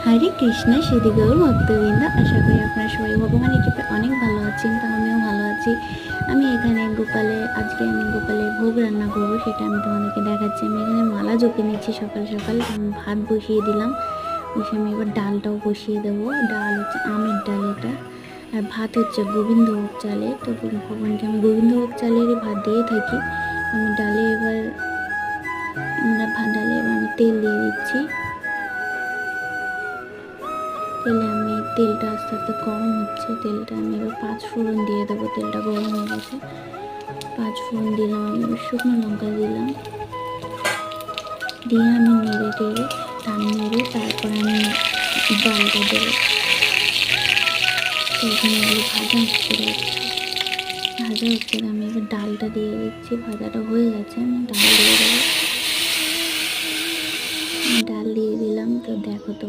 হরে কৃষ্ণ শ্রী গৌর ভক্তবৃন্দ, আশা করি আপনারা সবাই ভগবানের কৃপায় অনেক ভালো আছেন। তো আমিও ভালো আছি। আমি এখানে আজকে আমি গোপালের ভোগ রান্না করব, সেটা আমি তোমাদেরকে দেখাচ্ছি। আমি এখানে মালা জপে নিচ্ছি সকাল সকাল। আমি ভাত বসিয়ে দিলাম, বসে আমি এবার ডালটাও বসিয়ে দেবো। ডাল হচ্ছে আমের ডাল এটা, আর ভাত হচ্ছে গোবিন্দভোগ চালে। তো ভগবানকে আমি গোবিন্দভোগ চালেরই ভাত দিয়ে থাকি। আমি ডালে এবার আমি তেল দিয়ে দিচ্ছি। তেলটা আস্তে আস্তে গরম হচ্ছে। তেলটা আমি এবার 5 ফোড়ন দিয়ে দেবো। তেলটা গরম হয়ে গেছে, 5 ফোড়ন দিলাম। আমি এবার শুকনো লঙ্কা দিলাম, দিয়ে আমি নেড়ে তারপর আমি ডালটা দেবো। তো এখানে এগুলো ভাজা হচ্ছে। আমি এবার ডালটা দিয়ে দিচ্ছি। ভাজাটা হয়ে গেছে, আমি ডাল দিয়ে দিলাম। তো দেখো তো